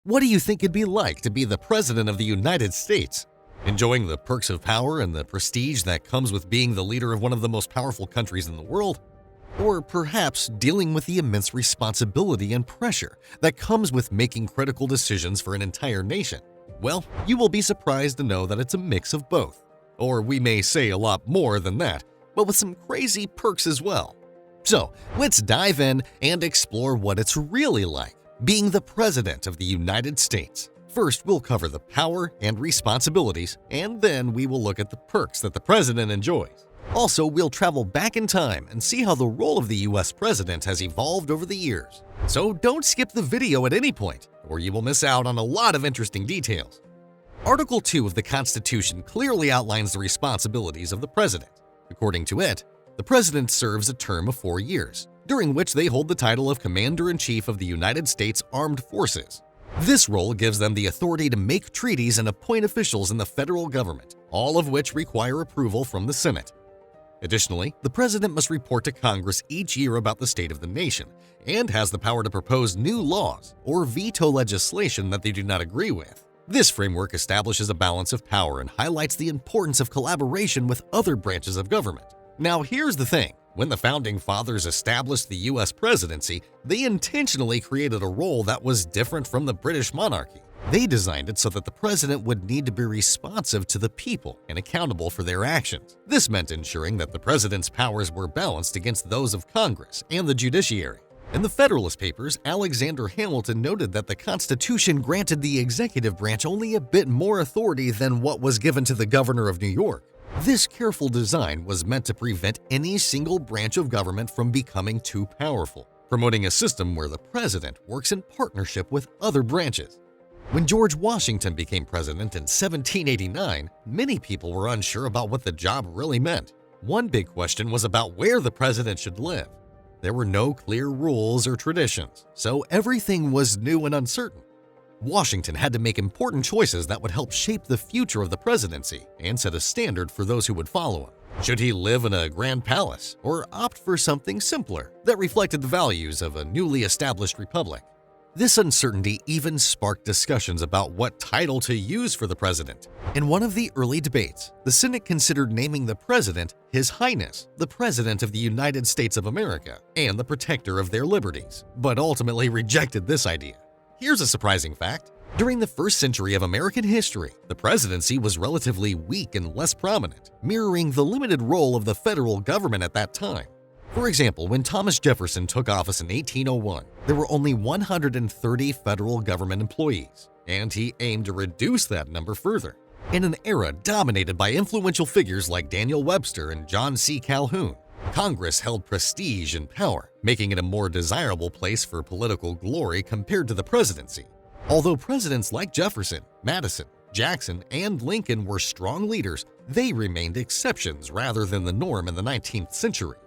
What do you think it'd be like to be the President of the United States? Enjoying the perks of power and the prestige that comes with being the leader of one of the most powerful countries in the world? Or perhaps dealing with the immense responsibility and pressure that comes with making critical decisions for an entire nation? Well, you will be surprised to know that it's a mix of both. Or we may say a lot more than that, but with some crazy perks as well. So, let's dive in and explore what it's really like being the President of the United States. First, we'll cover the power and responsibilities, and then we will look at the perks that the President enjoys. Also, we'll travel back in time and see how the role of the US President has evolved over the years. So don't skip the video at any point, or you will miss out on a lot of interesting details. Article 2 of the Constitution clearly outlines the responsibilities of the President. According to it, the President serves a term of 4 years, during which they hold the title of Commander-in-Chief of the United States Armed Forces. This role gives them the authority to make treaties and appoint officials in the federal government, all of which require approval from the Senate. Additionally, the President must report to Congress each year about the state of the nation and has the power to propose new laws or veto legislation that they do not agree with. This framework establishes a balance of power and highlights the importance of collaboration with other branches of government. Now, here's the thing. When the Founding Fathers established the U.S. presidency, they intentionally created a role that was different from the British monarchy. They designed it so that the president would need to be responsive to the people and accountable for their actions. This meant ensuring that the president's powers were balanced against those of Congress and the judiciary. In the Federalist Papers, Alexander Hamilton noted that the Constitution granted the executive branch only a bit more authority than what was given to the governor of New York. This careful design was meant to prevent any single branch of government from becoming too powerful, promoting a system where the president works in partnership with other branches. When George Washington became president in 1789, many people were unsure about what the job really meant. One big question was about where the president should live. There were no clear rules or traditions, so everything was new and uncertain. Washington had to make important choices that would help shape the future of the presidency and set a standard for those who would follow him. Should he live in a grand palace or opt for something simpler that reflected the values of a newly established republic? This uncertainty even sparked discussions about what title to use for the president. In one of the early debates, the Senate considered naming the president His Highness, the President of the United States of America, and the protector of their liberties, but ultimately rejected this idea. Here's a surprising fact. During the first century of American history, the presidency was relatively weak and less prominent, mirroring the limited role of the federal government at that time. For example, when Thomas Jefferson took office in 1801, there were only 130 federal government employees, and he aimed to reduce that number further. In an era dominated by influential figures like Daniel Webster and John C. Calhoun, Congress held prestige and power, making it a more desirable place for political glory compared to the presidency. Although presidents like Jefferson, Madison, Jackson, and Lincoln were strong leaders, they remained exceptions rather than the norm in the 19th century.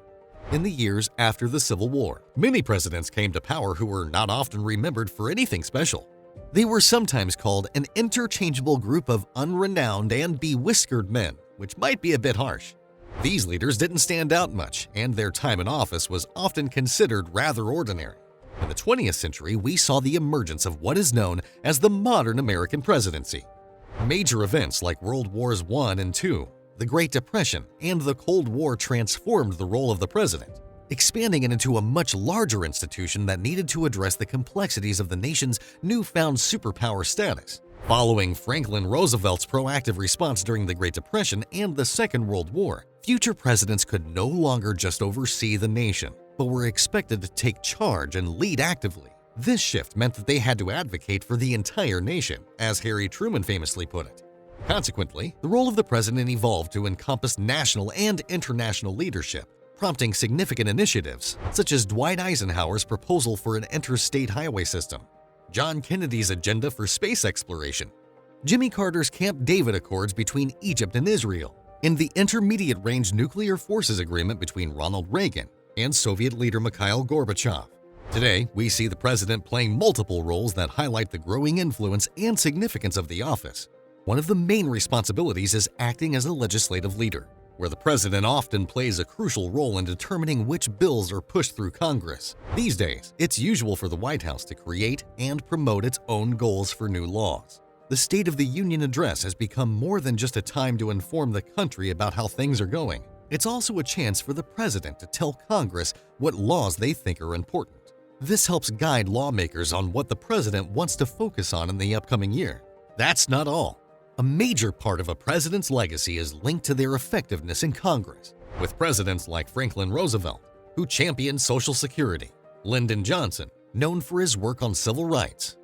In the years after the Civil War, many presidents came to power who were not often remembered for anything special. They were sometimes called an interchangeable group of unrenowned and bewhiskered men, which might be a bit harsh. These leaders didn't stand out much, and their time in office was often considered rather ordinary. In the 20th century, we saw the emergence of what is known as the modern American presidency. Major events like World Wars I and II, the Great Depression, and the Cold War transformed the role of the president, expanding it into a much larger institution that needed to address the complexities of the nation's newfound superpower status. Following Franklin Roosevelt's proactive response during the Great Depression and the Second World War, future presidents could no longer just oversee the nation, but were expected to take charge and lead actively. This shift meant that they had to advocate for the entire nation, as Harry Truman famously put it. Consequently, the role of the president evolved to encompass national and international leadership, prompting significant initiatives, such as Dwight Eisenhower's proposal for an interstate highway system, John Kennedy's agenda for space exploration, Jimmy Carter's Camp David Accords between Egypt and Israel, and the Intermediate Range Nuclear Forces Agreement between Ronald Reagan and Soviet leader Mikhail Gorbachev. Today, we see the president playing multiple roles that highlight the growing influence and significance of the office. One of the main responsibilities is acting as a legislative leader, where the president often plays a crucial role in determining which bills are pushed through Congress. These days, it's usual for the White House to create and promote its own goals for new laws. The State of the Union address has become more than just a time to inform the country about how things are going. It's also a chance for the president to tell Congress what laws they think are important. This helps guide lawmakers on what the president wants to focus on in the upcoming year. That's not all. A major part of a president's legacy is linked to their effectiveness in Congress, with presidents like Franklin Roosevelt, who championed Social Security, Lyndon Johnson, known for his work on civil rights,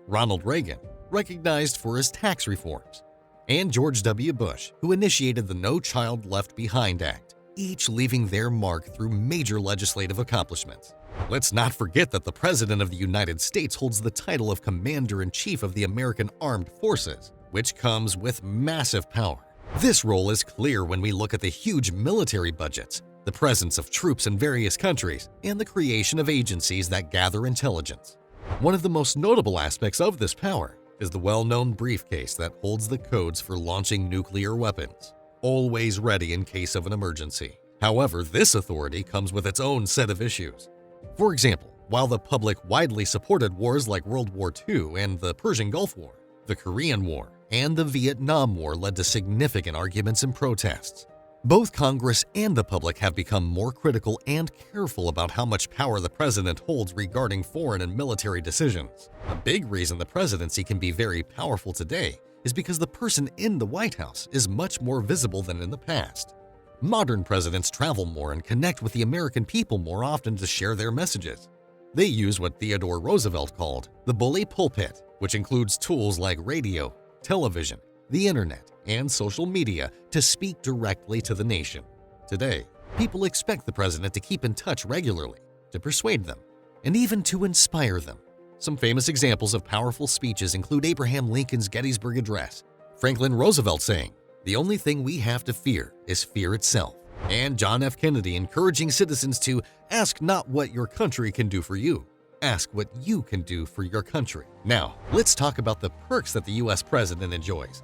Ronald Reagan, recognized for his tax reforms, and George W. Bush, who initiated the No Child Left Behind Act, each leaving their mark through major legislative accomplishments. Let's not forget that the President of the United States holds the title of Commander-in-Chief of the American Armed Forces, which comes with massive power. This role is clear when we look at the huge military budgets, the presence of troops in various countries, and the creation of agencies that gather intelligence. One of the most notable aspects of this power is the well-known briefcase that holds the codes for launching nuclear weapons, always ready in case of an emergency. However, this authority comes with its own set of issues. For example, while the public widely supported wars like World War II and the Persian Gulf War, the Korean War, and the Vietnam War led to significant arguments and protests. Both Congress and the public have become more critical and careful about how much power the president holds regarding foreign and military decisions. A big reason the presidency can be very powerful today is because the person in the White House is much more visible than in the past. Modern presidents travel more and connect with the American people more often to share their messages. They use what Theodore Roosevelt called the bully pulpit, which includes tools like radio, television, the internet, and social media to speak directly to the nation. Today, people expect the president to keep in touch regularly, to persuade them, and even to inspire them. Some famous examples of powerful speeches include Abraham Lincoln's Gettysburg Address, Franklin Roosevelt saying, "The only thing we have to fear is fear itself," and John F. Kennedy encouraging citizens to ask not what your country can do for you, ask what you can do for your country. Now, let's talk about the perks that the U.S. president enjoys.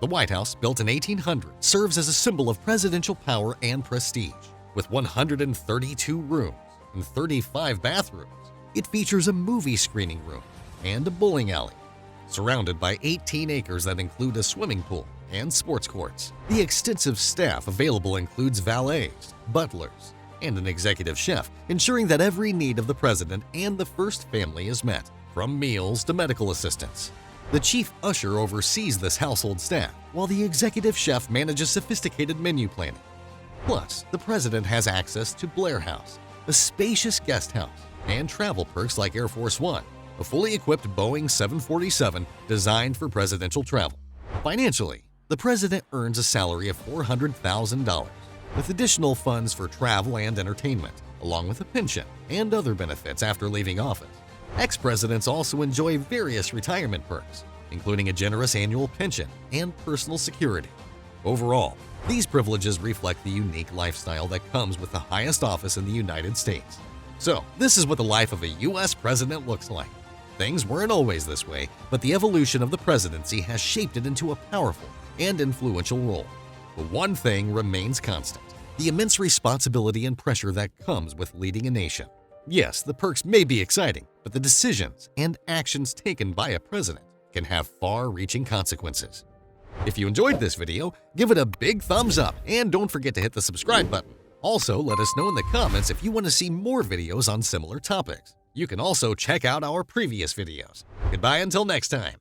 The White House, built in 1800, serves as a symbol of presidential power and prestige. With 132 rooms and 35 bathrooms, it features a movie screening room and a bowling alley, surrounded by 18 acres that include a swimming pool and sports courts. The extensive staff available includes valets, butlers, and an executive chef, ensuring that every need of the president and the first family is met, from meals to medical assistance. The chief usher oversees this household staff, while the executive chef manages sophisticated menu planning. Plus, the president has access to Blair House, a spacious guest house, and travel perks like Air Force One, a fully equipped Boeing 747 designed for presidential travel. Financially, the president earns a salary of $400,000, with additional funds for travel and entertainment, along with a pension and other benefits after leaving office. Ex-presidents also enjoy various retirement perks, including a generous annual pension and personal security. Overall, these privileges reflect the unique lifestyle that comes with the highest office in the United States. So, this is what the life of a U.S. president looks like. Things weren't always this way, but the evolution of the presidency has shaped it into a powerful and influential role. But one thing remains constant: the immense responsibility and pressure that comes with leading a nation. Yes, the perks may be exciting, but the decisions and actions taken by a president can have far-reaching consequences. If you enjoyed this video, give it a big thumbs up and don't forget to hit the subscribe button. Also, let us know in the comments if you want to see more videos on similar topics. You can also check out our previous videos. Goodbye until next time.